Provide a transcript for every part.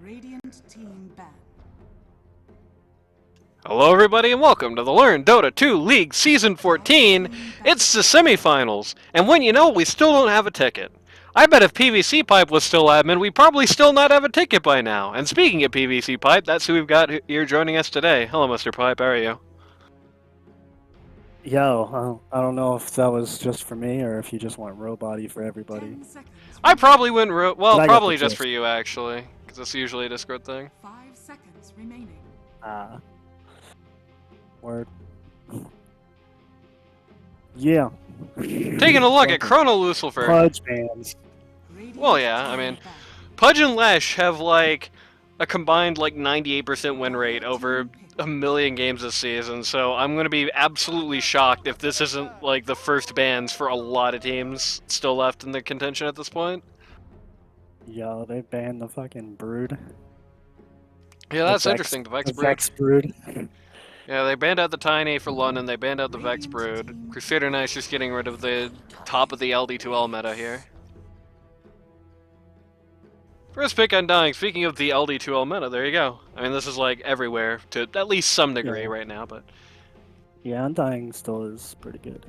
Radiant team ban. Hello everybody and welcome to the Learn Dota 2 League Season 14! It's the semifinals, and when you know, we still don't have a ticket. I bet if PVC Pipe was still admin, we'd probably still not have a ticket by now. And speaking of PVC Pipe, that's who we've got here joining us today. Hello Mr. Pipe, how are you? Yo, I don't know if that was just for me or if you just want Robot-y for everybody. 10 seconds I probably wouldn't well, But I got probably the just gist. for you actually, because it's usually a Discord thing. 5 seconds remaining. Word. Yeah. Taking a look at CHRONO LUCILFER. Pudge bands. Well, yeah, I mean, Pudge and Lesh have like a combined like 98% win rate over a million games this season, so I'm going to be absolutely shocked if this isn't like the first bans for a lot of teams still left in the contention at this point. Yo, they banned the fucking Brood. Yeah, that's interesting, the Vex The Brood. Vex Brood. Yeah, they banned out the Tiny for London, they banned out the Vex Brood. Crusader Knight's just getting rid of the top of the LD2L meta here. First pick Undying. Speaking of the LD2L meta, there you go. I mean, this is like everywhere to at least some degree right now, but Yeah, Undying still is pretty good.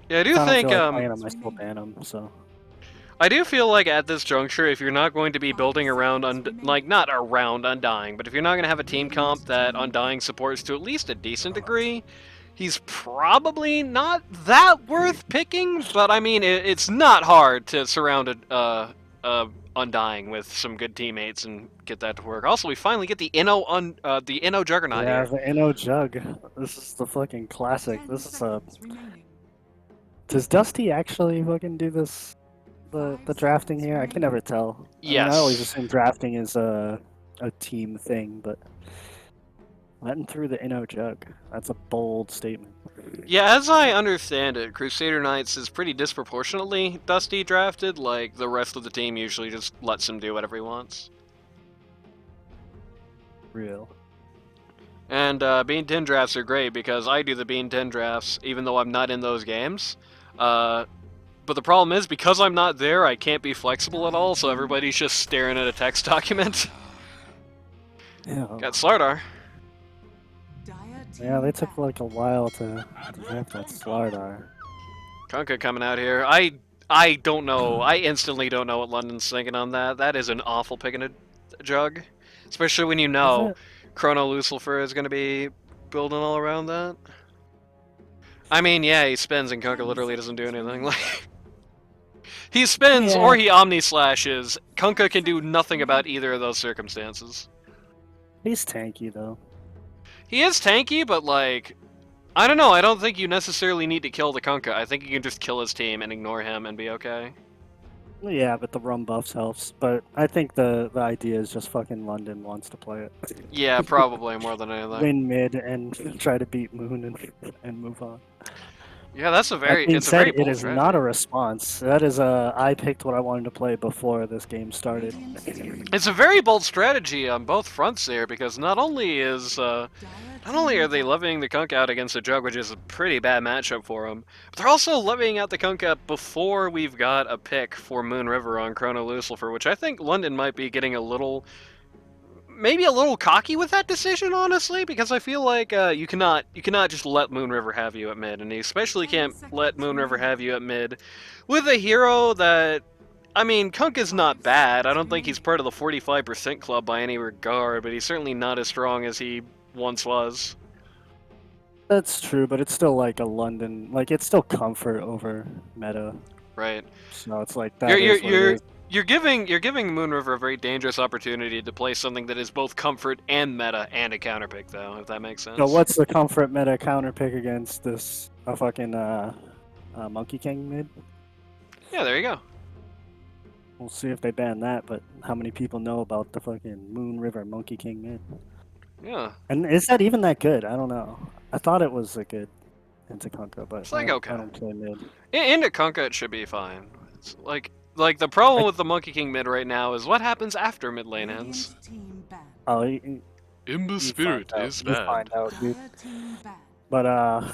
yeah, I do If I don't think feel like playing him, I still ban him, so. I do feel like at this juncture, if you're not going to be building around not around Undying, but if you're not going to have a team comp that Undying supports to at least a decent degree, he's probably not that worth picking. But I mean, it's not hard to surround Undying with some good teammates and get that to work. Also, we finally get the Inno Juggernaut Yeah, here. the Inno Jug. This is the fucking classic. 10 This is a. seconds remaining. Does Dusty actually fucking do this? The drafting here? I can never tell. Yes. I mean, I always assume drafting is a team thing, but letting through the Inno Jug. That's a bold statement. Yeah, as I understand it, Crusader Knights is pretty disproportionately Dusty drafted, like the rest of the team usually just lets him do whatever he wants. Real. And Bean 10 drafts are great because I do the Bean 10 drafts even though I'm not in those games. But the problem is, because I'm not there, I can't be flexible at all, so everybody's just staring at a text document. Yeah. Got Slardar. Yeah, they took like a while to draft that Slardar. Kunkka coming out here. I don't know. I instantly don't know what London's thinking on that. That is an awful pick in a jug. Especially when you know CHRONO LUCILFER is going to be building all around that. I mean, yeah, he spins and Kunkka literally doesn't do anything. Like, he spins or he Omni Slashes. Kunkka can do nothing about either of those circumstances. He's tanky though. He is tanky, but like, I don't know. I don't think you necessarily need to kill the Kunkka. I think you can just kill his team and ignore him and be okay. Yeah, but the rum buffs helps. But I think the idea is just fucking London wants to play it. Yeah, probably more than anything. Win mid and try to beat Moon and move on. Yeah, that's a very. That being It's a said, very it bold is strategy. not a response. That is I picked what I wanted to play before this game started. It's a very bold strategy on both fronts there because not only are they levying the Kunkka out against the Jug, which is a pretty bad matchup for them, but they're also levying out the Kunkka before we've got a pick for Moon River on CHRONO LUCILFER, which I think London might be getting maybe a little cocky with that decision, honestly, because I feel like you cannot just let Moon River have you at mid, and you especially can't let Moon River have you at mid with a hero that, I mean, Kunkka's not bad. I don't think he's part of the 45% club by any regard, but he's certainly not as strong as he once was. That's true, but it's still like a London, like it's still comfort over meta. Right. So it's like that. You're giving Moon River a very dangerous opportunity to play something that is both comfort and meta and a counterpick, though, if that makes sense. So what's the comfort meta counterpick against this fucking Monkey King mid? Yeah, there you go. We'll see if they ban that, but how many people know about the fucking Moon River Monkey King mid? Yeah. And is that even that good? I don't know. I thought it was a good into Kunkka, but It's like okay. I don't play mid. Into Kunkka, it should be fine. It's like the problem with the Monkey King mid right now is what happens after mid lane ends. Oh, Imba Spirit is You bad. find out, dude. But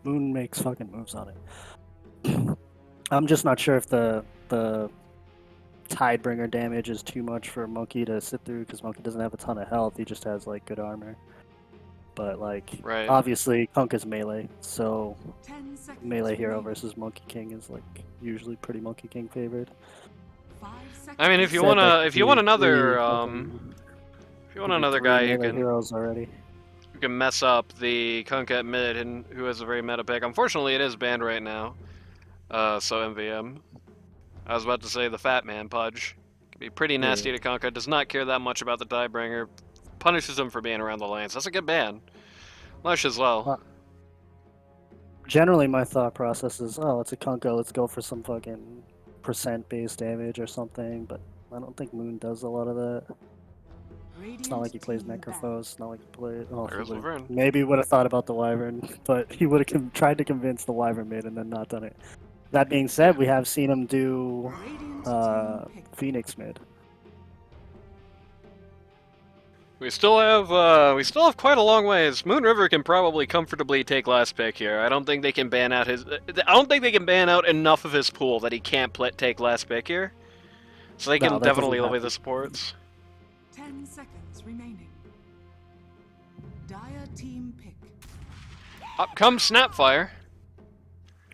Moon makes fucking moves on it. I'm just not sure if the Tidebringer damage is too much for Monkey to sit through because Monkey doesn't have a ton of health. He just has like good armor. But like, Right. obviously, Kunkka's melee, so 10 seconds melee hero remaining. versus Monkey King is like usually pretty Monkey King favored. 5 seconds. I mean, if you Said, wanna, like, if you want three another, fucking- if you want could be another 3 guy who melee can heroes already. mess up the Kunkka at mid and who has a very meta pick. Unfortunately, it is banned right now. So MVM. I was about to say the Fat Man Pudge. Can be pretty nasty to Kunkka. Does not care that much about the Tidebringer. Punishes him for being around the lanes. That's a good ban. Lush as well. Generally, my thought process is, oh, it's a Kunkka, let's go for some fucking percent-based damage or something, but I don't think Moon does a lot of that. It's not like he plays Necrophos, it's not like he plays... Oh, There's Laverne. maybe would have thought about the Wyvern, but he would have tried to convince the Wyvern mid and then not done it. That being said, we have seen him do Phoenix mid. We still have quite a long ways. Moon River can probably comfortably take last pick here. I don't think they can ban out his. I don't think they can ban out enough of his pool that he can't take last pick here. So they can definitely levy the supports. 10 seconds remaining. Dire team pick. Up comes Snapfire.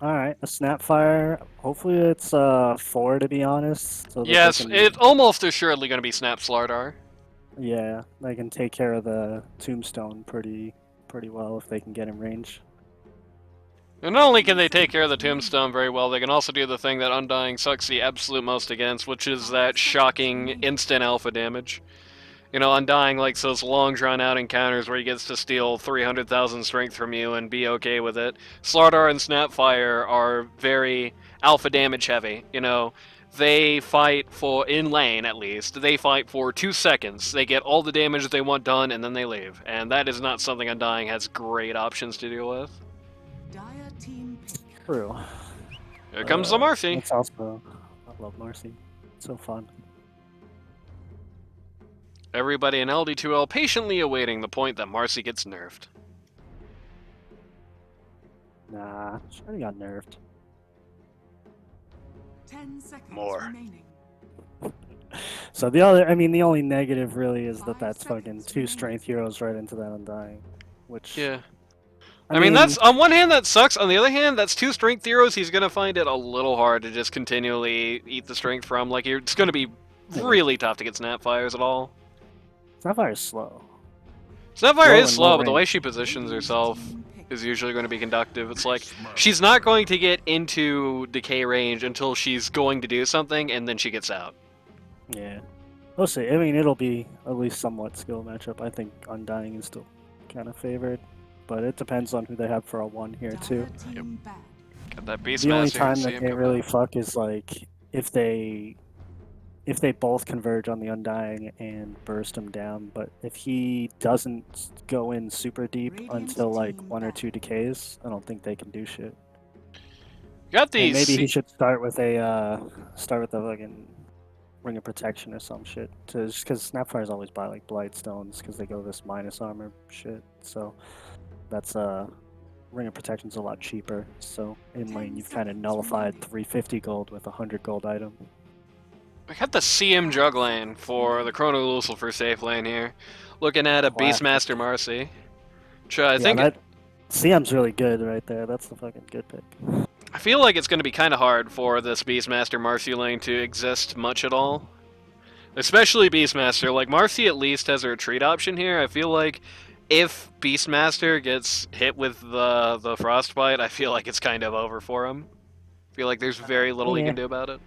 Alright, a Snapfire. Hopefully it's 4 to be honest. So that Yes, they can, it's almost assuredly going to be Snap Slardar. yeah, they can take care of the Tombstone pretty well if they can get in range. And not only can they take care of the Tombstone very well, they can also do the thing that Undying sucks the absolute most against, which is that shocking instant alpha damage. You know, Undying likes those long drawn-out encounters where he gets to steal 300,000 strength from you and be okay with it. Slardar and Snapfire are very alpha damage heavy. You know, they fight for, in lane at least, they fight for 2 seconds. They get all the damage they want done and then they leave. And that is not something Undying has great options to deal with. Dire team pick. True. Here comes the Marcy. It's also, I love Marcy. It's so fun. Everybody in LD2L patiently awaiting the point that Marcy gets nerfed. Nah, she already got nerfed. 10 seconds More. remaining. So the only negative really is that 5 that's fucking seconds 2 remaining. strength heroes right into that Undying. Which, Yeah. I mean, that's, on one hand, that sucks. On the other hand, that's 2 strength heroes he's going to find it a little hard to just continually eat the strength from. Like, it's going to be really tough to get Snapfires at all. Snapfire is slow. Snapfire Slow is and slow, low but the way range. she positions herself Team pick. is usually going to be conductive. It's like, she's not going to get into decay range until she's going to do something, and then she gets out. Yeah. We'll see. I mean, it'll be at least somewhat skill matchup. I think Undying is still kind of favored, but it depends on who they have for a 1 here, too. Dire team bad. Got that Beastmaster. The only time see that him they come really out. fuck is like if they both converge on the Undying and burst him down, but if he doesn't go in super deep Radiant until like team 1 or back. 2 decays, I don't think they can do shit. Got And these. maybe he should start with a fucking Ring of Protection or some shit, just because Snapfires always buy like Blightstones because they go this minus armor shit. So that's Ring of Protection's a lot cheaper. So in 10 lane you've kind of seconds nullified remaining. 350 gold with a 100 gold item. I got the CM jug lane for the CHRONO LUCILFER safe lane here. Looking at a Classic. Beastmaster Marcy. Which I Yeah, think that CM's really good right there. That's the fucking good pick. I feel like it's going to be kind of hard for this Beastmaster Marcy lane to exist much at all. Especially Beastmaster. Like, Marcy at least has a retreat option here. I feel like if Beastmaster gets hit with the Frostbite, I feel like it's kind of over for him. I feel like there's very little he Yeah. can do about it.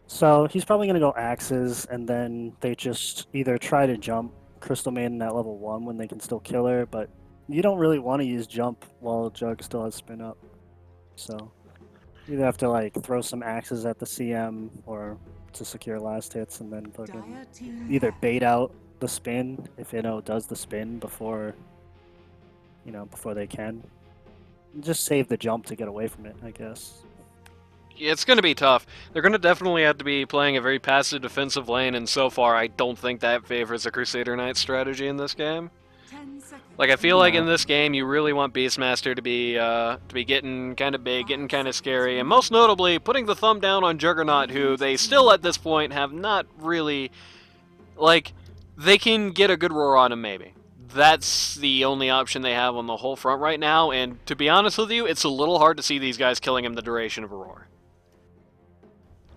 So he's probably gonna go axes, and then they just either try to jump Crystal Maiden at level 1 when they can still kill her, but you don't really want to use jump while Jug still has spin up. So you either have to like throw some axes at the CM or to secure last hits, and then fucking Dire team either bad. bait out the spin if does the spin before they can. Just save the jump to get away from it, I guess. It's going to be tough. They're going to definitely have to be playing a very passive defensive lane, and so far I don't think that favors a Crusader Knight strategy in this game. 10 seconds Like I feel like Yeah. in this game, you really want Beastmaster to be getting kind of big, getting kind of scary, and most notably putting the thumb down on Juggernaut, who they still at this point have not really like. They can get a good roar on him, maybe. That's the only option they have on the whole front right now, and to be honest with you, it's a little hard to see these guys killing him the duration of a roar.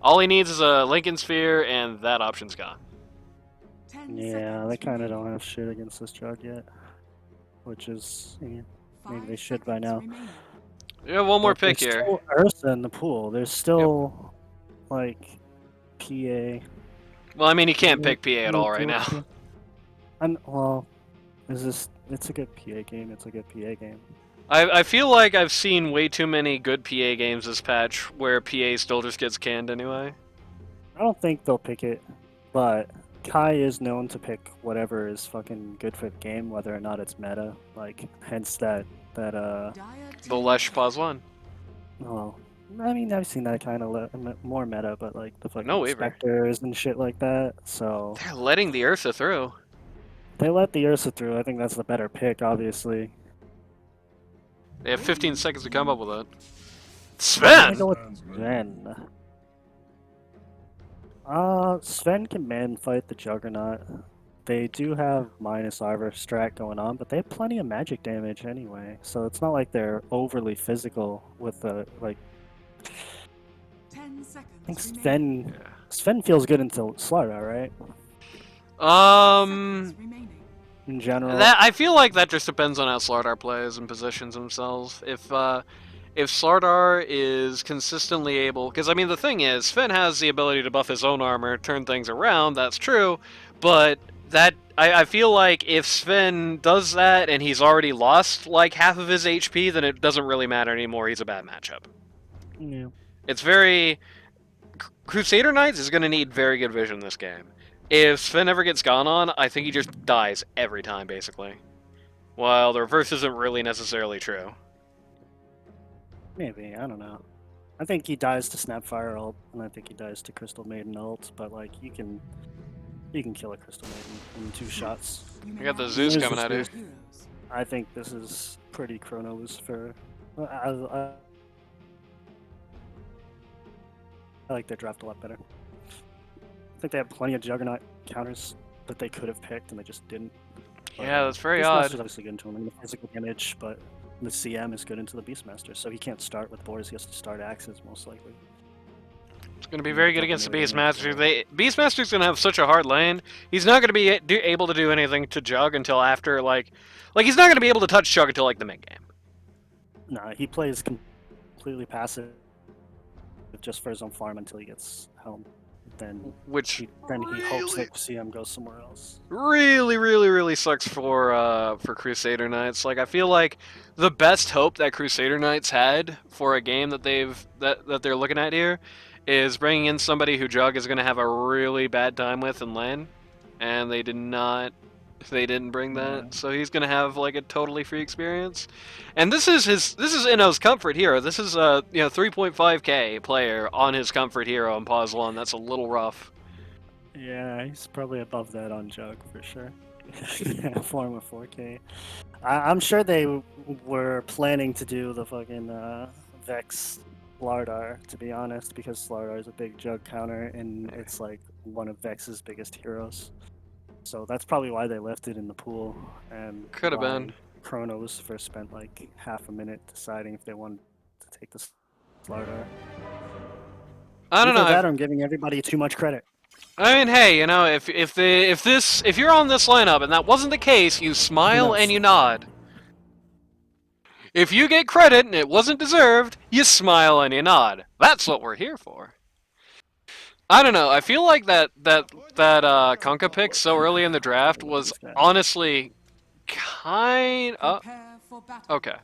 All he needs is a Lincoln Sphere, and that option's gone. 10 Yeah, seconds they kind of remaining. don't have shit against this Jug yet, which is maybe 5 they should by seconds now. remaining. You have one more But there's pick here. still Ursa in the pool. There's still like PA. Well, I mean, you can't pick PA at all right now. Well, is this? It's a good PA game. It's a good PA game. I feel like I've seen way too many good PA games this patch where PA still just gets canned anyway. I don't think they'll pick it, but Kai is known to pick whatever is fucking good for the game, whether or not it's meta. Like, hence that Dire The team Lesh pick. pause one. well, I mean, I've seen that kind of more meta, but like the fucking No waiver. specters and shit like that. So They're letting the Ursa through. they let the Ursa through. I think that's the better pick, obviously. They have 15 seconds to come up with it. I'm gonna Sven! go with Sven. Sven can man fight the Juggernaut. They do have minus Arbor strat going on, but they have plenty of magic damage anyway. So it's not like they're overly physical with the like. 10 seconds I think remaining. Sven feels good until Slardar, right? Seconds remaining. In general. That I feel like that just depends on how Slardar plays and positions himself. If Slardar is consistently able, because I mean the thing is, Sven has the ability to buff his own armor, turn things around. That's true, but that I feel like if Sven does that and he's already lost like half of his HP, then it doesn't really matter anymore. He's a bad matchup. Yeah. It's very Crusader Knights is going to need very good vision this game. If Sven ever gets gone on, I think he just dies every time, basically. While the reverse isn't really necessarily true. Maybe, I don't know. I think he dies to Snapfire ult, and I think he dies to Crystal Maiden ult, but like you can kill a Crystal Maiden in 2 shots. You I may got the now Zeus Zeus coming is out here. Zeus. heroes. I think this is pretty Chrono Lucifer. I like their draft a lot better. I think they have plenty of Juggernaut counters that they could have picked, and they just didn't. Yeah, that's very Beastmaster's odd. obviously good into him in the physical damage, but the CM is good into the Beastmaster, so he can't start with boards, he has to start axes most likely. It's going to be very good against the Definitely gonna Beastmaster. Beastmaster's going to have such a hard lane. He's not going to be able to do anything to Jug until after, like he's not going to be able to touch Jug until, like, the mid-game. Nah, he plays completely passive just for his own farm until he gets helm. Then Which he hopes that CM goes somewhere else. really, really, really sucks for Crusader Knights. Like, I feel like the best hope that Crusader Knights had for a game that they're looking at here is bringing in somebody who Jug is going to have a really bad time with in lane, and they didn't bring that. Yeah. So he's going to have like a totally free experience. And this is Inno's comfort hero. This is a 3.5k player on his comfort hero in pause 1. That's a little rough. Yeah, he's probably above that on Jug for sure. Form of 4K. I'm sure they were planning to do the fucking Vex Slardar, to be honest, because Slardar is a big Jug counter and it's like one of Vex's biggest heroes. So that's probably why they left it in the pool. And Could have why been. Chrono Lucifer spent like half a minute deciding if they wanted to take the Slardar. I don't know. Either that or I'm giving everybody too much credit. I mean, hey, if you're on this lineup and that wasn't the case, you smile Yes. and you nod. If you get credit and it wasn't deserved, you smile and you nod. That's what we're here for. I don't know. I feel like that Kunkka pick so early in the draft was honestly kind. Prepare for battle. Okay.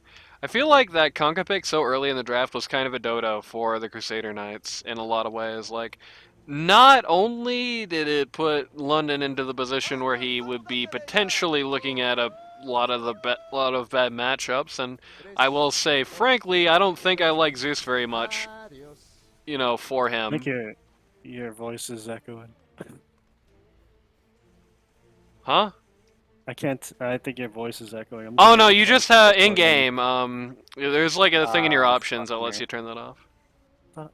I feel like that Kunkka pick so early in the draft was kind of a dodo for the Crusader Knights in a lot of ways. Like, not only did it put London into the position where he would be potentially looking at a lot of bad matchups, and I will say, frankly, I don't think I like Zeus very much, for I him. think your voice is echoing. Huh? I can't. I think your voice is echoing. I'm Oh gonna no, you just have in game. There's like a thing in your options that fuck lets me. you turn that off. Thought-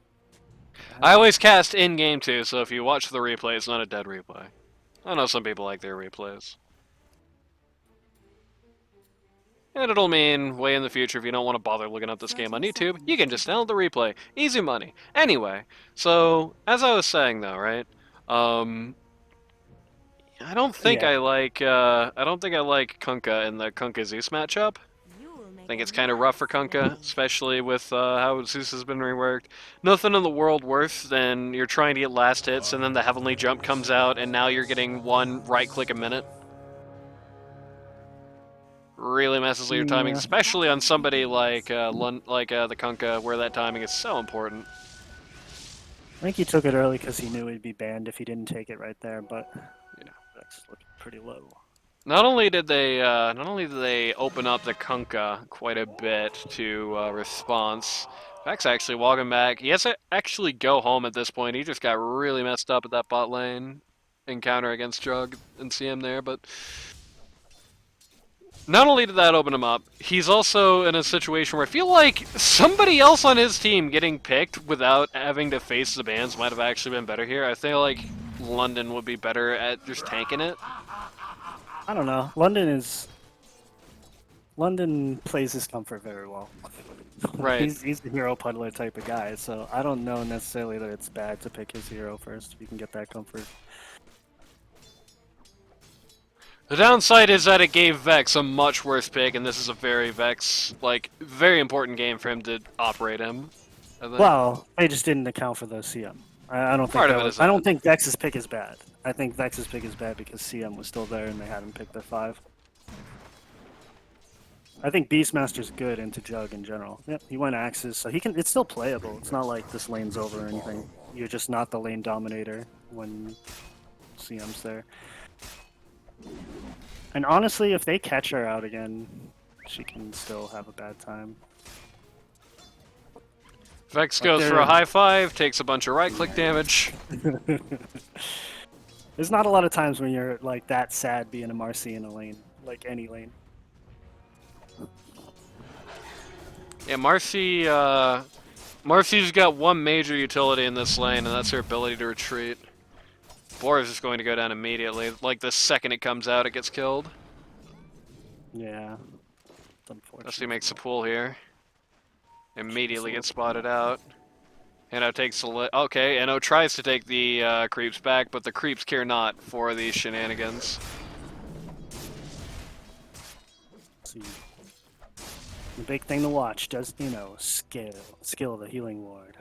I always cast in game too, so if you watch the replay, it's not a dead replay. I know some people like their replays. And it'll mean way in the future if you don't want to bother looking up this game on YouTube, you can just download the replay. Easy money. Anyway, so as I was saying though, right? I don't think Yeah. I don't think I like Kunkka in the Kunkka Zeus matchup. I think it's kind of rough for Kunkka, especially with how Zeus has been reworked. Nothing in the world worse than you're trying to get last hits and then the Heavenly Jump comes out and now you're getting one right click a minute. Really messes with your timing, Yeah. especially on somebody like the Kunkka, where that timing is so important. I think he took it early because he knew he'd be banned if he didn't take it right there, but Yeah. that's looking pretty low. Not only did they open up the Kunkka quite a bit to response, Vex actually walking back. He has to actually go home at this point. He just got really messed up at that bot lane encounter against Jug and CM there, but not only did that open him up, he's also in a situation where I feel like somebody else on his team getting picked without having to face the bans might have actually been better here. I feel like London would be better at just tanking it. I don't know. London plays his comfort very well. Right. He's the hero puddler type of guy, so I don't know necessarily that it's bad to pick his hero first if you can get that comfort. The downside is that it gave Vex a much worse pick, and this is a very very important game for him to operate him. I think. Well, they just didn't account for the CM. I don't think Part of that it was, is I don't that. think Vex's pick is bad. I think Vex's pick is bad because CM was still there and they hadn't picked their 5. I think Beastmaster's good into Jug in general. Yep, he went Axes, so he can. It's still playable. It's not like this lane's over or anything. You're just not the lane dominator when CM's there. And honestly, if they catch her out again, she can still have a bad time. Vex goes for a high 5, takes a bunch of right-click damage. There's not a lot of times when you're like that sad being a Marcy in a lane, like any lane. Yeah, Marcy's got one major utility in this lane, and that's her ability to retreat. Boar is just going to go down immediately. Like, the second it comes out, it gets killed. Yeah. It's unfortunate. Dusty makes a pull here. Immediately gets spotted out. Eno takes the okay, Eno tries to take the creeps back, but the creeps care not for these shenanigans. Let's see. The big thing to watch, does skill the healing ward.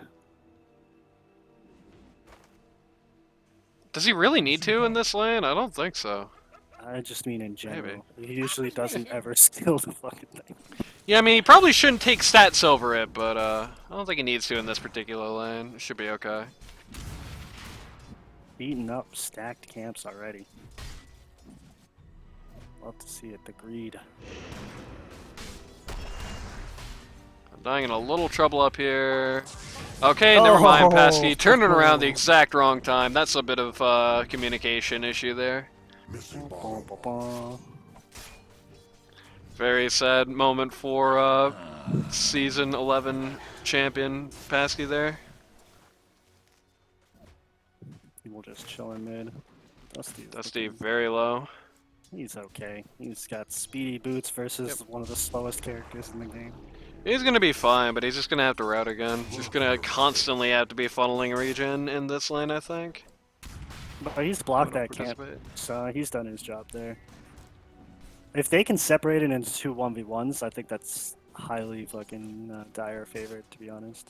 Does he really need to in this lane? I don't think so. I just mean in general. Maybe. He usually doesn't ever skill the fucking thing. Yeah, I mean, he probably shouldn't take stats over it, but I don't think he needs to in this particular lane. It should be okay. Beating up stacked camps already. Love to see it, the greed. I'm dying in a little trouble up here. Okay, never mind, Pesky. Turning around the exact wrong time. That's a bit of a communication issue there. Very sad moment for Season 11 champion Pesky there. We'll just chill in mid. Dusty very low. He's okay. He's got speedy boots versus one of the slowest characters in the game. He's gonna be fine, but he's just gonna have to route again. Just gonna constantly have to be funneling regen in this lane, I think. But he's blocked that camp, so he's done his job there. If they can separate it into 2 1v1s, I think that's highly fucking dire favored, to be honest.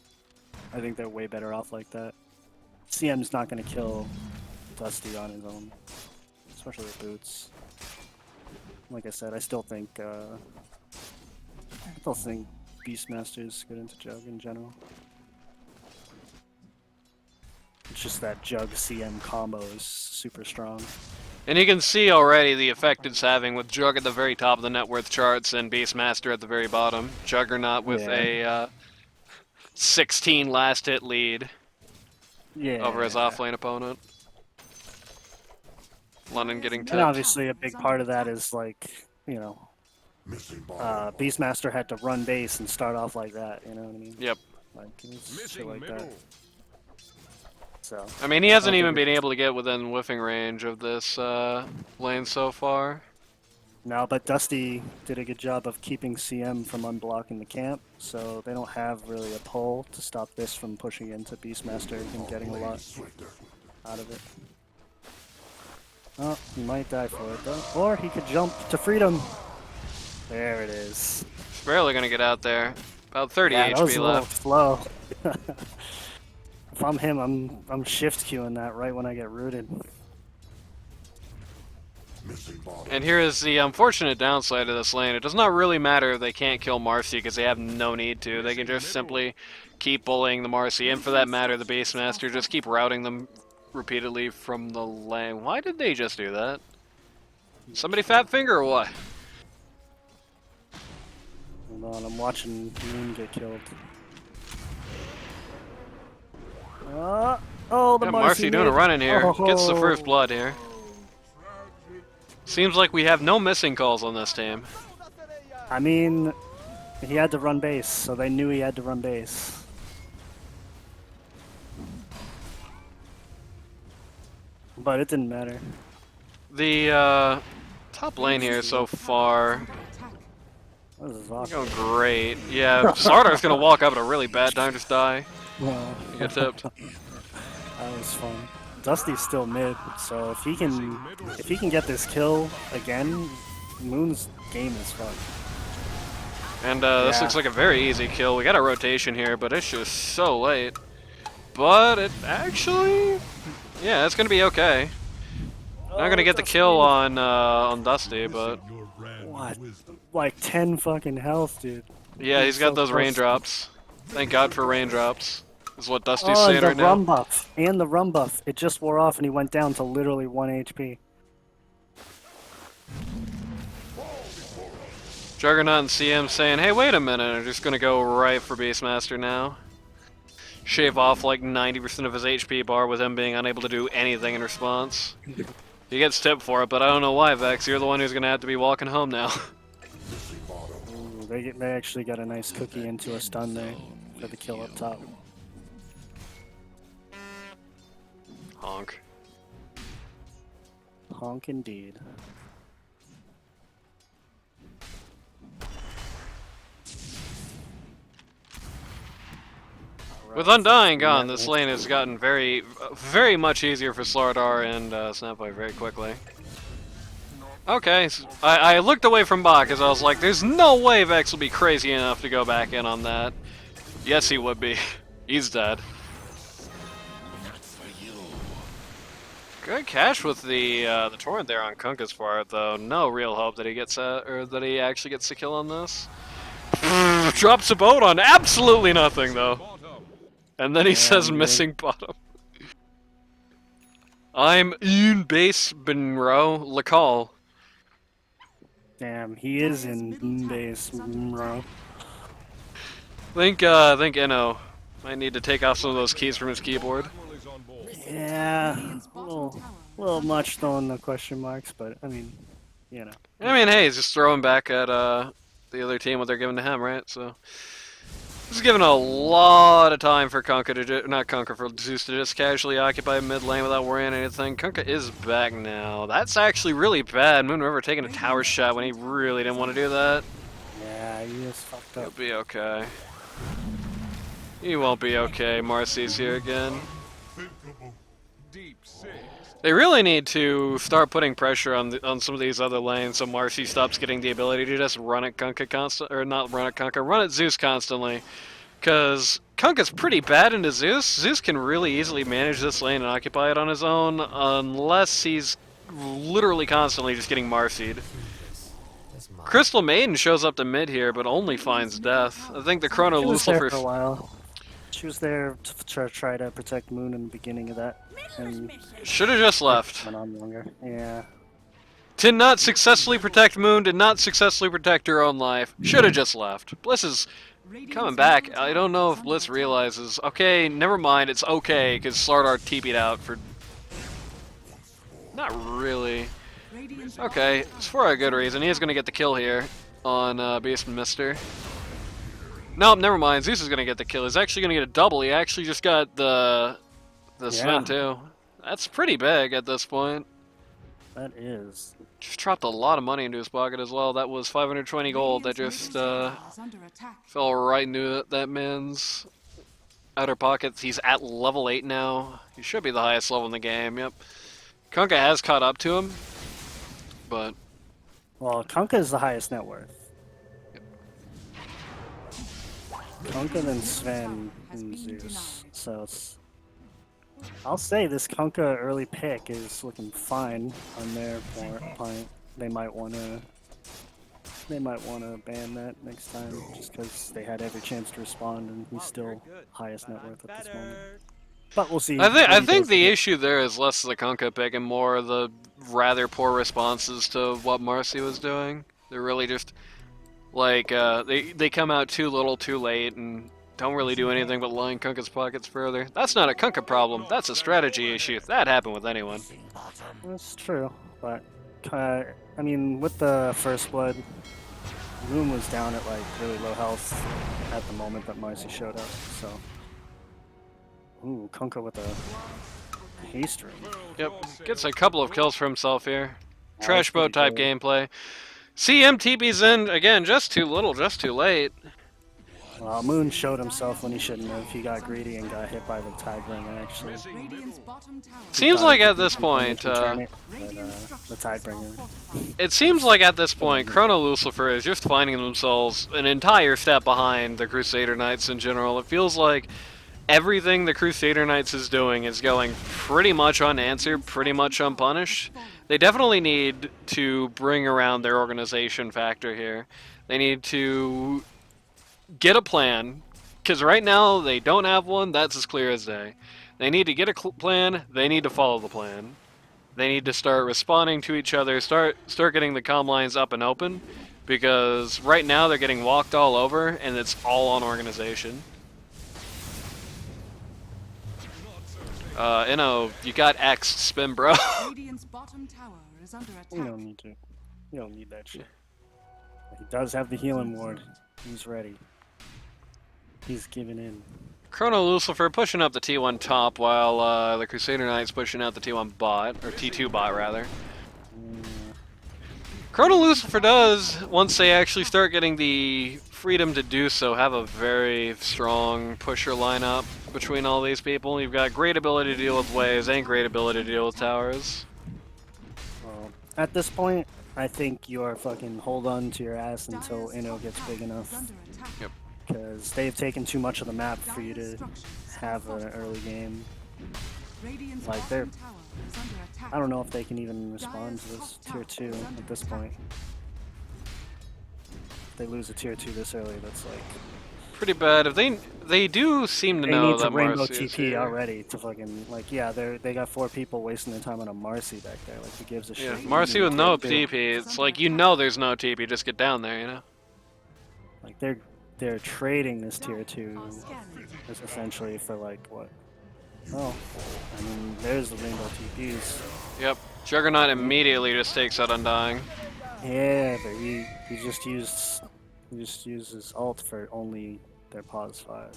I think they're way better off like that. CM's not gonna kill Dusty on his own, especially with boots. Like I said, I still think Beastmaster's good into Jug in general. It's just that Jug CM combo is super strong. And you can see already the effect it's having with Jug at the very top of the net worth charts and Beastmaster at the very bottom. Juggernaut with a 16 last hit lead over his offlane opponent. London getting And tipped. obviously a big part of that is like, you know, Beastmaster had to run base and start off like that, you know what I mean? Yep. Like, it's shit like that. So, I mean, he hasn't I don't even think been able to get within whiffing range of this lane so far. no, but Dusty did a good job of keeping CM from unblocking the camp, so they don't have really a pull to stop this from pushing into Beastmaster and getting a lot out of it. Oh, he might die for it though. Or he could jump to freedom. There it is. He's barely gonna get out there. About 30 Yeah, that was HP a little left. slow. If I'm him, I'm shift queuing that right when I get rooted. And here is the unfortunate downside of this lane. It does not really matter if they can't kill Marcy because they have no need to. They can just simply keep bullying the Marcy, and for that matter, the Beastmaster, just keep routing them repeatedly from the lane. Why did they just do that? Somebody fat finger or what? Hold on, I'm watching Moon get killed. Oh, the Yeah, Marcy Marcy doing a mid. run in here. Gets the first Oh. blood here. Seems like we have no missing calls on this team. I mean, he had to run base, so they knew he had to run base. But it didn't matter. The top lane here so far This is awesome. going great. Yeah, Sardar's gonna walk up at a really bad time, just die. Well, You get tipped. that was fun. Dusty's still mid, so if he can get this kill again, Moon's game is fun. And this Yeah. looks like a very easy kill. We got a rotation here, but it's just so late. But it actually, yeah, it's gonna be okay. Not gonna get the kill on Dusty, but What? Like 10 fucking health, dude. yeah, he's got so those close. raindrops. Thank God for raindrops. Is what Dusty's Oh, saying and the right now. rum buff. And the rum buff. It just wore off and he went down to literally 1 HP. Juggernaut and CM saying, hey, wait a minute, I'm just gonna go right for Beastmaster now. Shave off like 90% of his HP bar with him being unable to do anything in response. He gets tipped for it, but I don't know why, Vex. You're the one who's gonna have to be walking home now. Ooh, they actually got a nice cookie into a stun there for the kill up top. Honk. Honk indeed. With Undying gone, this lane has gotten very much easier for Slardar and Snapboy very quickly. Okay, so I looked away from Bach because I was like, there's no way Vex will be crazy enough to go back in on that. Yes, he would be. He's dead. Good catch with the torrent there on Kunkka's part, though. No real hope that he gets or that he actually gets the kill on this. Drops a boat on absolutely nothing, though. And then he says missing bottom. I'm in base Benro Lacal. Damn, he is in base, bro. Think Inno might need to take off some of those keys from his keyboard. Yeah, a little much throwing the question marks, but I mean, you know. I mean, hey, he's just throwing back at the other team what they're giving to him, right? So this is giving a lot of time for Kunkka to not Kunkka, for Zeus to just casually occupy mid lane without worrying anything. Kunkka is back now. That's actually really bad. Moon River taking a tower shot when he really didn't want to do that. Yeah, he is fucked He'll up. be okay. He won't be okay. Marcy's here again. They really need to start putting pressure on some of these other lanes so Marcy stops getting the ability to just run at Kunkka run at Zeus constantly. Because Kunkka's pretty bad into Zeus. Zeus can really easily manage this lane and occupy it on his own unless he's literally constantly just getting Marcied. Crystal Maiden shows up to mid here, but only finds death. I think the CHRONO She was there LUCILFER... for a while. She was there to try to protect Moon in the beginning of that, and Should have just left. went on longer. Yeah. Did not successfully protect Moon, did not successfully protect her own life. Should have just left. Bliss is coming back. I don't know if Bliss realizes, okay, never mind, it's okay, because Slardar TP'd out for... Not really. Radiant's Okay, it's for a good reason. He is going to get the kill here on Beast and Mister. Nope, never mind. Zeus is going to get the kill. He's actually going to get a double. He actually just got the Sven too. That's pretty big at this point. That is. Just dropped a lot of money into his pocket as well. That was 520 gold that just is under attack. fell right into that man's outer pockets. He's at level 8 now. He should be the highest level in the game, yep. Kunkka has caught up to him, but... Well, Kunkka is the highest net worth. Kunkka, then Sven, and Zeus. So it's... I'll say this Kunkka early pick is looking fine on their point. They might wanna ban that next time just because they had every chance to respond, and he's still highest net worth at this moment. But we'll see. I think the issue there is less the Kunkka pick and more the rather poor responses to what Marcy was doing. They're really just like they come out too little, too late, and don't really do anything but line Kunkka's pockets further. That's not a Kunkka problem. That's a strategy issue. That happened with anyone. That's true, but I mean, with the first blood, Loom was down at like really low health at the moment that Marcy showed up. So, ooh, Kunkka with a haste ring. Yep, gets a couple of kills for himself here. That Trash was pretty boat type good. gameplay. CM TP's in again, just too little, just too late. Well, Moon showed himself when he shouldn't have. He got greedy and got hit by the tag ring, actually. Radiant's bottom tower. Seems like at this point, The Tidebringer. it seems like at this point, CHRONO LUCILFER is just finding themselves an entire step behind the Crusader Knights in general. It feels like everything the Crusader Knights is doing is going pretty much unanswered, pretty much unpunished. They definitely need to bring around their organization factor here. They need to get a plan, because right now they don't have one. That's as clear as day. They need to get a plan. They need to follow the plan. They need to start responding to each other, start getting the comm lines up and open, because right now they're getting walked all over, and it's all on organization. You got X spin, bro. Radiant's bottom tower is under You attack. don't need to. You don't need that shit. He does have the healing ward. He's ready. He's giving in. CHRONO LUCILFER pushing up the T1 top while the Crusader Knights pushing out the T1 bot, or T2 bot rather. CHRONO LUCILFER does, once they actually start getting the freedom to do so, have a very strong pusher lineup between all these people. You've got great ability to deal with waves and great ability to deal with towers. Well, at this point, I think you are fucking hold on to your ass until Inno gets big enough. Under attack. Yep. Because they've taken too much of the map for you to have an early game. Radiant's Like, bottom they're- tower is under attack. I don't know if they can even respond to this tier 2 at this point. If they lose a tier 2 this early, that's like... Pretty bad. If they do seem to They know need to that rainbow Marcy is TP here. already to fucking... Like, yeah, they got 4 people wasting their time on a Marcy back there. Like, who gives a Yeah, shit? Marcy with You no need to do- TP. It's like, you know there's no TP, just get down there, you know? Like, they're trading this tier 2 Are scanning. essentially for like what? Oh, I mean, there's the rainbow TPs. Yep. Juggernaut immediately just takes out Undying. Yeah, but he just used his ult for only their pause 5.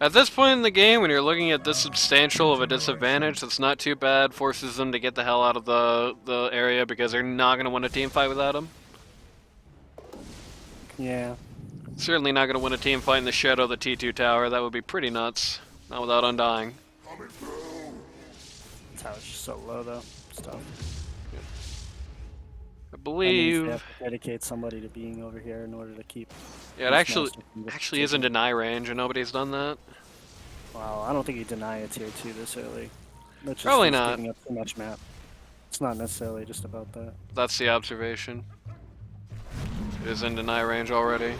At this point in the game, when you're looking at this substantial of a disadvantage, that's not too bad. Forces them to get the hell out of the area because they're not going to win a team fight without him. Yeah, Certainly not going to win a team fight in the shadow of the T2 tower. That would be pretty nuts. Not without Undying. tower's just so low though. It's tough. I That means believe... they have to dedicate somebody to being over here in order to keep. Yeah, it this actually monster from actually is in taking- deny range, and nobody's done that. Wow, I don't think you deny a tier 2 this early. That's just Probably he's not. giving up too much map. It's not necessarily just about that. That's the observation. It is in deny range already.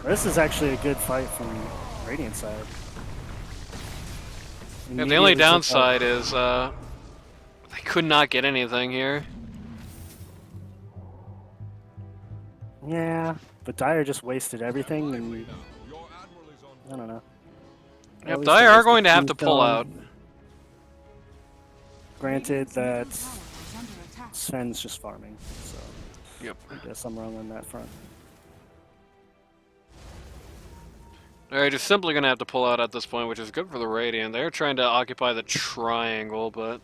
This is actually a good fight from Radiant side. Yeah, the only Immediately took out- downside is they could not get anything here. Yeah, but Dire just wasted everything, and I don't know. At Yep, least they they are wasted going to have to pull Tombstone. out. Granted that Radiant's middle tower is under attack. Sven's just farming, so Yep. I guess I'm wrong on that front. They're just simply going to have to pull out at this point, which is good for the Radiant. They're trying to occupy the triangle, but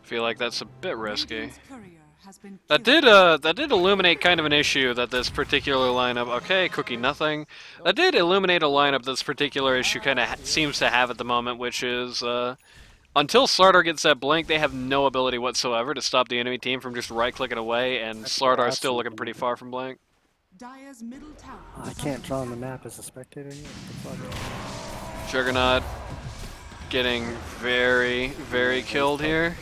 I feel like that's a bit risky. Radiant's courier has been That killed. did illuminate kind of an issue that this particular lineup. Okay, Cookie, nothing. That did illuminate a lineup this particular issue kind of seems to have at the moment, which is until Slardar gets that blink, they have no ability whatsoever to stop the enemy team from just right-clicking away, and Slardar's still looking pretty far from blank. Dire's middle tower. I can't draw on the map as a spectator yet. What the fuck? Juggernaut getting very, very killed here.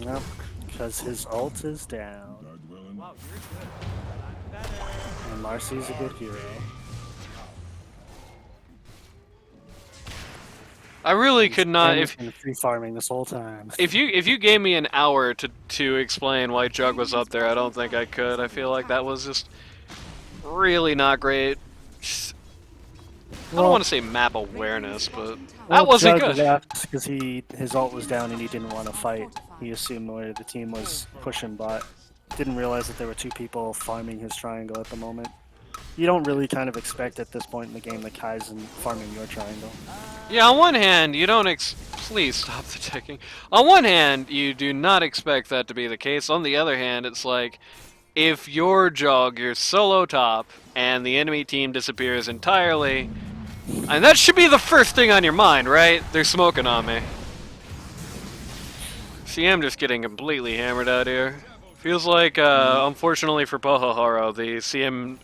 Nope, because his ult is down. And Marcy's a good hero. I really could not. He's been free farming this whole time. If you gave me an hour to explain why Jug was up there, I don't think I could. I feel like that was just really not great. I don't want to say map awareness, but that wasn't Jug good. left because his ult was down and he didn't want to fight. He assumed where the team was pushing bot. Didn't realize that there were two people farming his triangle at the moment. You don't really kind of expect at this point in the game that Kaizen farming your triangle. Yeah, on one hand, you don't please stop the ticking. On one hand, you do not expect that to be the case. On the other hand, it's like, if you're Jug, you're solo top, and the enemy team disappears entirely, and that should be the first thing on your mind, right? They're smoking on me. CM just getting completely hammered out here. Feels like, unfortunately for Pohohoro, the CM...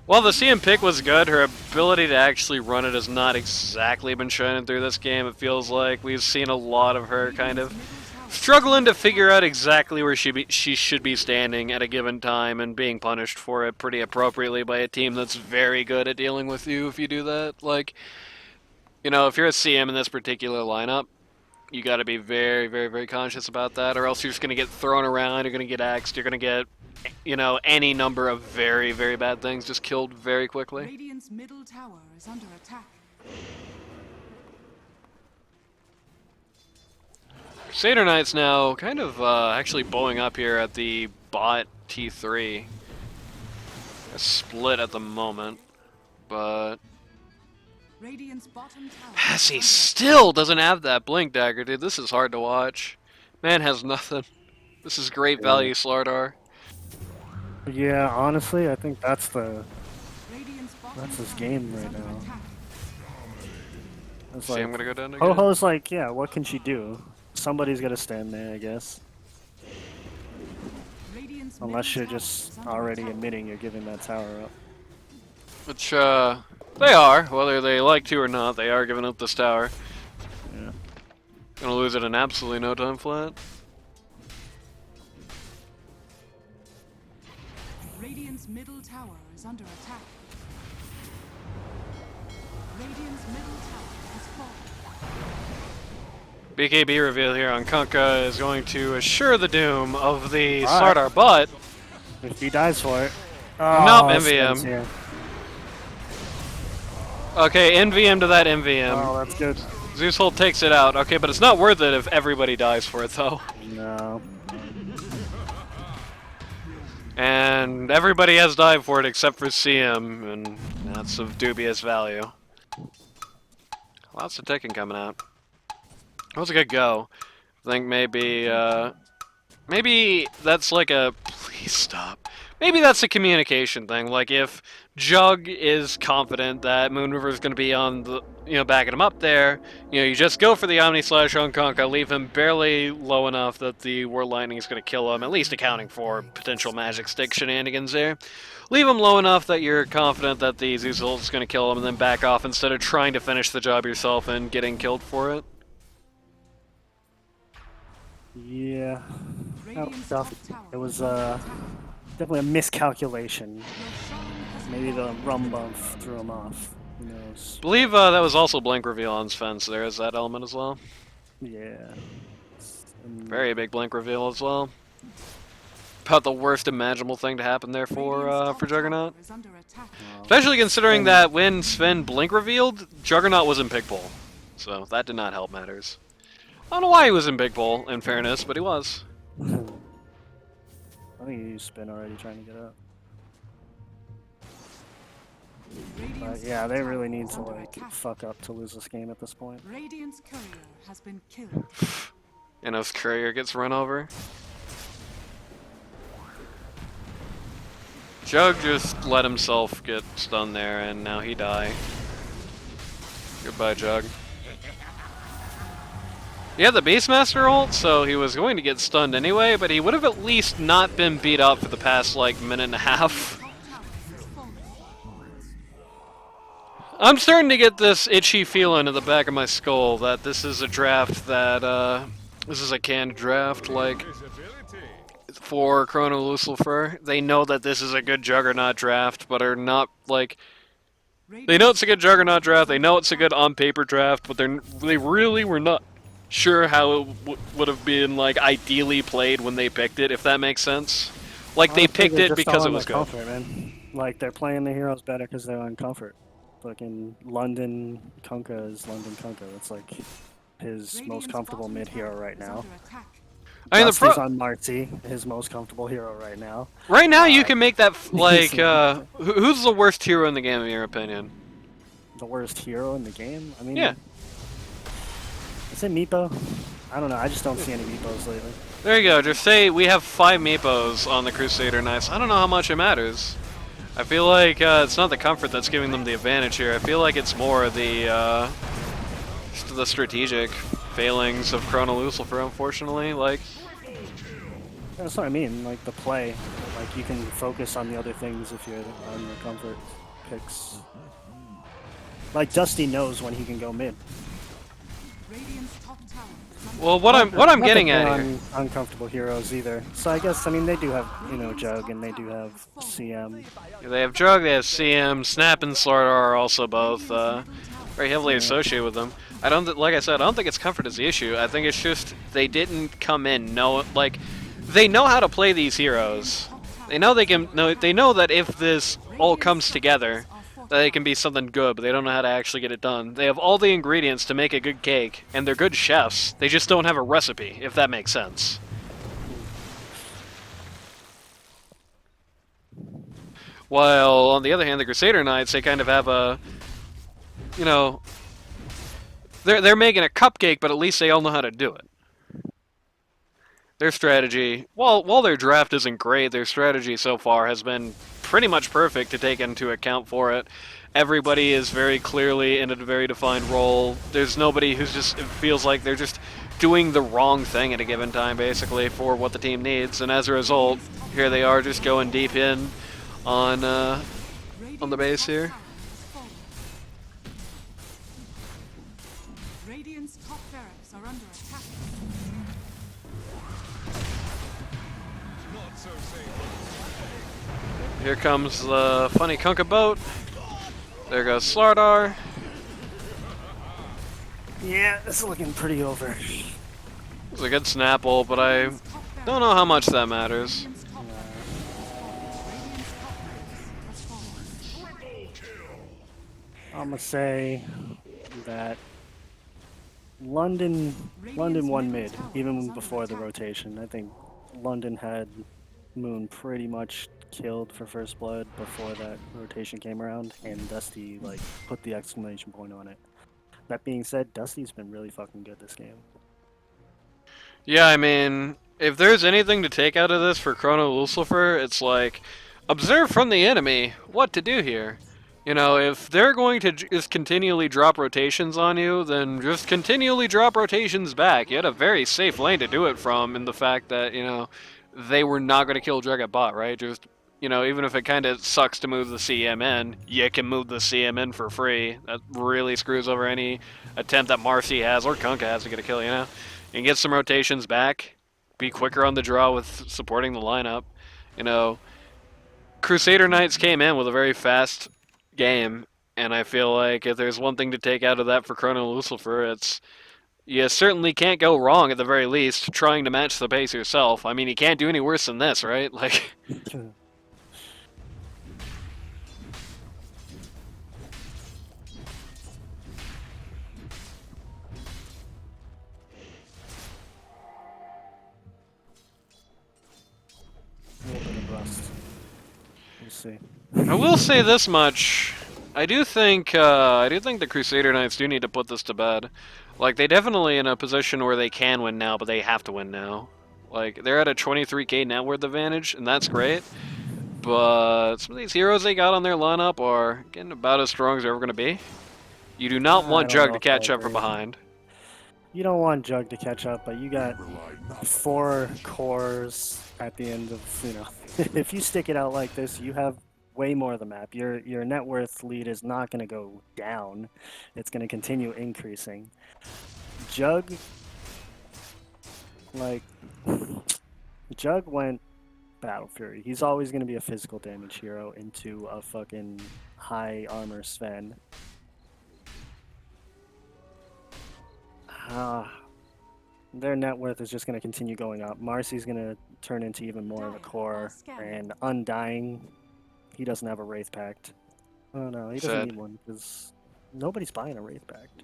While the CM pick was good, her ability to actually run it has not exactly been shining through this game. It feels like we've seen a lot of her kind of struggling to figure out exactly where she should be standing at a given time and being punished for it pretty appropriately by a team that's very good at dealing with you if you do that. Like, you know, if you're a CM in this particular lineup, you got to be very, very, very conscious about that, or else you're just going to get thrown around, you're going to get axed, you're going to get, you know, any number of very, very bad things just killed very quickly. Radiant's middle tower is under attack. Crusader Knight's now kind of actually bowing up here at the bot T3. A split at the moment, but Radiant's bottom tower. Passy still doesn't have that blink dagger, dude. This is hard to watch. Man has nothing. This is great value, Slardar. Yeah, honestly, I think that's Radiant's bottom his tower game is right under now. attack. It's See, like, I'm gonna go down again. Ho-Ho's like, yeah, what can she do? Somebody's gotta stand there, I guess. Radiant's Unless middle you're tower just is under already attack. admitting you're giving that tower up. Which, they are. Whether they like to or not, they are giving up this tower. Yeah. Gonna lose it in absolutely no time flat. Radiant's middle tower is under attack. Radiant's middle tower has fallen. BKB reveal here on Kunkka is going to assure the doom of the Alright. Slardar, but If he dies for it. Nope, Sven's MVM. here. okay, NVM to that MVM. Oh, that's good. Zeus Hold takes it out. Okay, but it's not worth it if everybody dies for it, though. No. And everybody has died for it except for CM, and that's of dubious value. Lots of ticking coming out. That was a good go. I think maybe, maybe that's like a... Please stop. Maybe that's a communication thing. Like, if Jug is confident that Moonriver is going to be on the, you know, backing him up there, you know, you just go for the Omni Slash on Konka, leave him barely low enough that the War Lightning is going to kill him, at least accounting for potential Magic Stick shenanigans there. Leave him low enough that you're confident that the Zeus is going to kill him, and then back off instead of trying to finish the job yourself and getting killed for it. Yeah. Radiant's Oh, top tower it was is under attack. definitely a miscalculation. Your Shaman has Maybe the rum bump threw him off. Who knows? Believe that was also Blink Reveal on Sven, so there is that element as well. Yeah. And Very big Blink Reveal as well. About the worst imaginable thing to happen there for Radiant's top Juggernaut. tower is under attack. Especially considering that when Sven Blink revealed, Juggernaut was in pick pole. So that did not help matters. I don't know why he was in Big Bowl, in fairness, but he was. I think he used spin already trying to get up. But Radiant's yeah, top they tower really need is to under like attack. fuck up to lose this game at this point. Radiant's courier has been killed. And his courier gets run over. Jug just let himself get stunned there, and now he die. Goodbye, Jug. He had the Beastmaster ult, so he was going to get stunned anyway, but he would have at least not been beat up for the past, like, minute and a half. Top tower has fallen. I'm starting to get this itchy feeling at the back of my skull that this is a draft that, this is a canned draft, like, for CHRONO LUCILFER. They know that this is a good Juggernaut draft, but are not, like, they know it's a good Juggernaut draft, they know it's a good on-paper draft, but they really were not sure how it would have been, like, ideally played when they picked it, if that makes sense. Like, they Honestly, picked they're it just because all it in was their good. comfort, man. Like they're playing the heroes better because they're on comfort. Fucking London Kunkka is London Kunkka. That's like his most comfortable mid hero right now. I mean, Dusty's on Marty, his most comfortable hero right now. right now you can make that, like, he's- who's the worst hero in the game, in your opinion? The worst hero in the game? I mean, Yeah. is it Meepo? I don't know, I just don't see any Meepos lately. There you go, just say we have 5 Meepos on the Crusader Knights. I don't know how much it matters. I feel like it's not the comfort that's giving them the advantage here. I feel like it's more the just the strategic failings of CHRONO LUCILFER, unfortunately. Like, That's what I mean, like the play. Like you can focus on the other things if you're on your comfort picks. Like Dusty knows when he can go mid. Radiant's top tower is under well, what I'm Not that getting they're at here. uncomfortable heroes either. So I guess, I mean, they do have, you know, Jug and they do have CM. They have Jug, they have CM, Snap and Slardar are also both very heavily associated with them. I don't, like I said, I don't think it's comfort is the issue. I think it's just they didn't come in like they know how to play these heroes. They know they can. No, they know that if this all comes together, that it can be something good, but they don't know how to actually get it done. They have all the ingredients to make a good cake, and they're good chefs. They just don't have a recipe, if that makes sense. While, on the other hand, the Crusader Knights, they kind of have a, you know, they're making a cupcake, but at least they all know how to do it. Their strategy, while their draft isn't great, their strategy so far has been pretty much perfect to take into account for it. Everybody is very clearly in a very defined role. There's nobody who's just, it feels like they're just doing the wrong thing at a given time, basically, for what the team needs. And as a result, here they are just going deep in on the base here. Radiant's top barracks are under attack. Here comes the funny Kunkka boat. There goes Slardar. Yeah, it's looking pretty over. It's a good Snapple, but I don't know how much that matters. Radiant's top Radiant's top barracks has fallen. I'm gonna say that London won mid, even before the rotation. I think London had Moon pretty much killed for first blood before that rotation came around, and Dusty like put the exclamation point on it. That being said, Dusty's been really fucking good this game. Yeah, I mean, if there's anything to take out of this for CHRONO LUCILFER, it's like, observe from the enemy what to do here. You know, if they're going to just continually drop rotations on you, then just continually drop rotations back. You had a very safe lane to do it from in the fact that, you know, they were not going to kill Jug at bot, right? Just, you know, even if it kind of sucks to move the CM in, you can move the CM in for free. That really screws over any attempt that Marcy has or Kunkka has to get a kill, you know? You can get some rotations back, be quicker on the draw with supporting the lineup. You know, Crusader Knights came in with a very fast game, and I feel like if there's one thing to take out of that for CHRONO LUCILFER, it's you certainly can't go wrong at the very least trying to match the pace yourself. I mean, you can't do any worse than this, right? Like, see. I will say this much. I do think the Crusader Knights do need to put this to bed. Like, they definitely in a position where they can win now, but they have to win now. Like, they're at a 23k net worth advantage, and that's great. But some of these heroes they got on their lineup are getting about as strong as they're ever going to be. You do not I want don't Jug know to if I catch up from agree. behind. You don't want Jug to catch up, but you got 4 cores at the end of, you know, if you stick it out like this, you have way more of the map. Your net worth lead is not going to go down. It's going to continue increasing. Jug, like, Jug went Battle Fury. He's always going to be a physical damage hero into a fucking high armor Sven. Their net worth is just going to continue going up. Marcy's going to turn into even more of a core. And Undying, he doesn't have a Wraith Pact. Oh no, he doesn't Sad. need one because nobody's buying a Wraith Pact.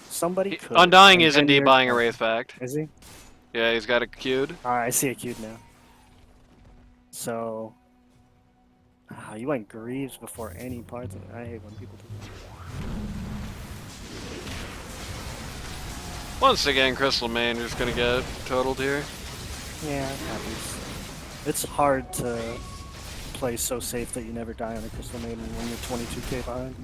Somebody could. Undying in is 10 indeed years buying a time. Wraith Pact. Is he? Yeah, he's got it queued. Alright, I see it queued now. So, you went Greaves before any parts of it. I hate when people do that. Once again, Crystal Mander's gonna get totaled here. Yeah, it happens. It's hard to play so safe that you never die on a Crystal Maiden when you're 22k behind.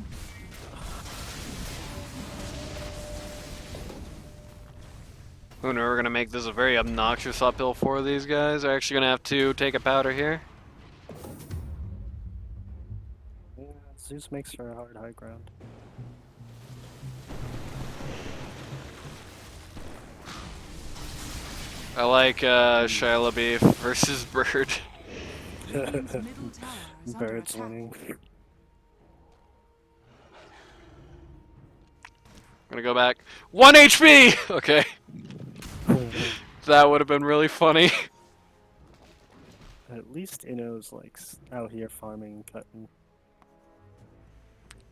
Who knew we were gonna make this a very obnoxious uphill for these guys? They're actually gonna have to take a powder here. Yeah, Zeus makes for a hard high ground. I like Shia LaBeouf versus Bird. Radiant's middle tower is under Bird's attack. winning. I'm gonna go back. 1 HP! Okay. That would have been really funny. At least Inno's like out here farming and cutting.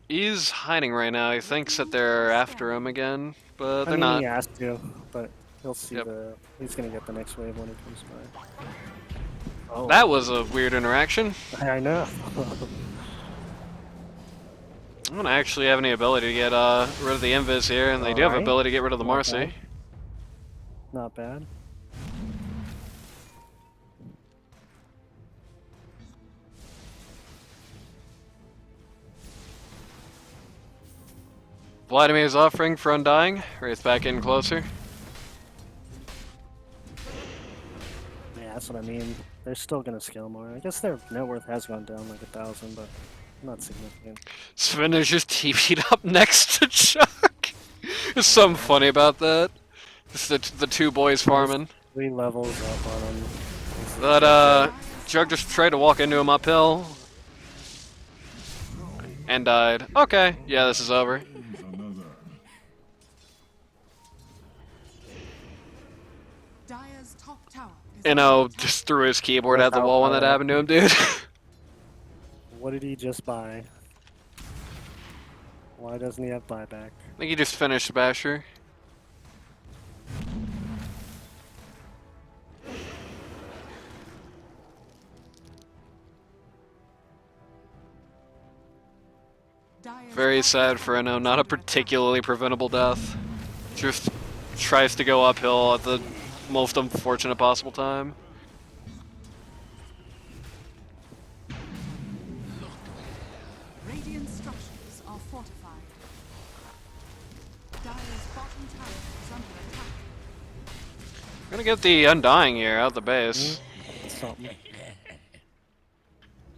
He's hiding right now. He thinks that they're after him again, but they're I mean, not. he has to, but he'll see Yep. he's gonna get the next wave when it comes by. Oh, That was a weird interaction. I know. I don't actually have any ability to get rid of the Invis here, and they do have Alright. ability to get rid of the Not Marcy. bad. Not bad. Vladimir's offering for Undying. Wraith back in closer. Yeah, that's what I mean. They're still gonna scale more. I guess their net worth has gone down like 1,000, but not significant. Sven is just TP'd up next to Chuck. There's something funny about that. Just the two boys farming. 3 levels up on him. But Jug just tried to walk into him uphill. And died. Okay, yeah, this is over. Dire's top tower is You know, just threw his keyboard at the wall when that happened to him, dude. What did he just buy? Why doesn't he have buyback? I think he just finished Basher. Dire's Very top sad for Enno, not a particularly preventable death. Just tries to go uphill at the most unfortunate possible time. Radiant structures are fortified. Dire's bottom tower is under attack. Gonna get the Undying here out the base. Something.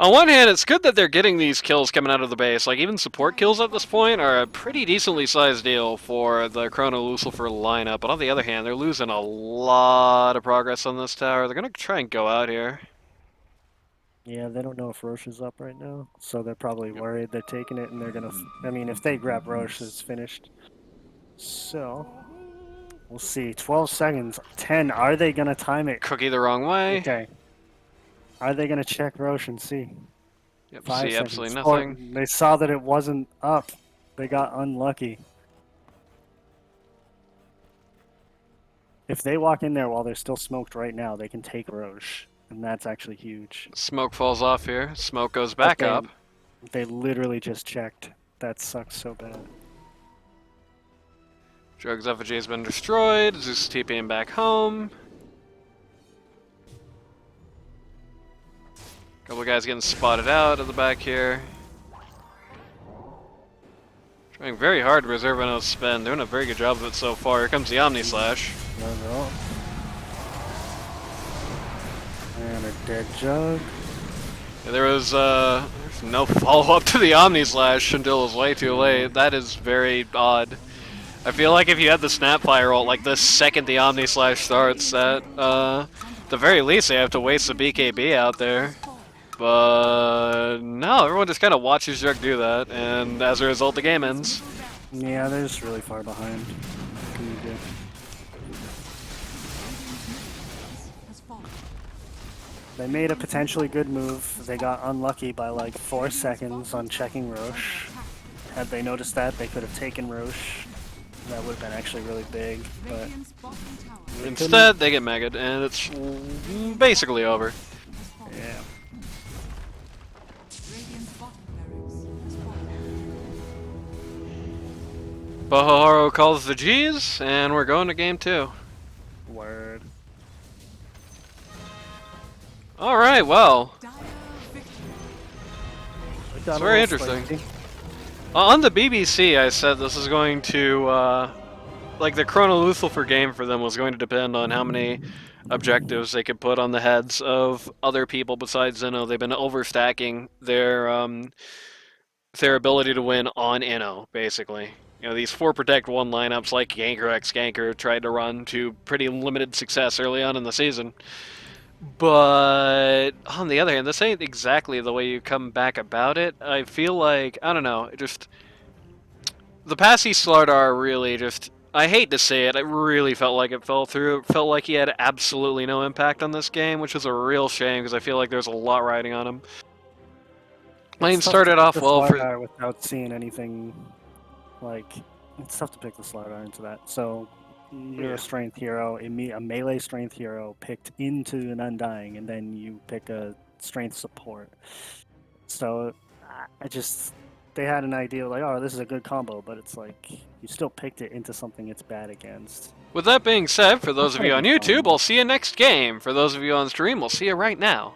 On one hand, it's good that they're getting these kills coming out of the base. Like, even support kills at this point are a pretty decently sized deal for the CHRONO LUCILFER lineup. But on the other hand, they're losing a lot of progress on this tower. They're gonna try and go out here. Yeah, they don't know if Roche is up right now, so they're probably worried they're taking it and they're gonna. I mean, if they grab Roche, it's finished. So, we'll see. 12 seconds. 10. Are they gonna time it? Cookie the wrong way. Okay. Are they gonna check Roche and see? Yep, 5 see seconds. absolutely Or nothing. they saw that it wasn't up. They got unlucky. If they walk in there while they're still smoked right now, they can take Roche. and that's actually huge. Smoke falls off here. Smoke goes back But up. They literally just checked. That sucks so bad. Jug's effigy has been destroyed. Zeus TPing back home. Couple guys getting spotted out at the back here. Trying very hard to reserve a no spin. Doing a very good job of it so far. Here comes the Omni Slash. There we go. And a dead Jug. Yeah, there's no follow-up to the Omni Slash until it was way too late. That is very odd. I feel like if you had the Snapfire ult, like the second the Omni Slash starts, at the very least they have to waste the BKB out there. But no, everyone just kind of watches Jug do that, and as a result the game ends. Yeah, they're just really far behind. What can you do? Has fallen. They made a potentially good move. They got unlucky by like 4 seconds on checking Roche. Had they noticed that, they could have taken Roche. That would have been actually really big, but Radiant's bottom tower they Instead, they get megged, and it's basically over. has fallen. yeah. Radiant's bottom barracks has fallen. Pohohoro calls the G's, and we're going to game 2. Word. Alright, well, Dire victory. It's very interesting. On the BBC, I said this is going to, like the CHRONO LUCILFER game for them was going to depend on how many objectives they could put on the heads of other people besides Inno. They've been overstacking their ability to win on Inno, basically. You know, these 4 protect 1 lineups like Ganker x Ganker tried to run to pretty limited success early on in the season. But on the other hand, this ain't exactly the way you come back about it. I feel like, I don't know, it just... The Passy Slardar really just... I hate to say it, I really felt like it fell through. It felt like he had absolutely no impact on this game, which is a real shame because I feel like there's a lot riding on him. Lane started off well for... without seeing anything like it's tough to pick the Slardar into that. So you're Yeah. a strength hero, a melee strength hero picked into an Undying, and then you pick a strength support. So they had an idea like, oh, this is a good combo, but it's like you still picked it into something it's bad against. With that being said, for those of you on YouTube, I'll see you next game. For those of you on stream, we'll see you right now.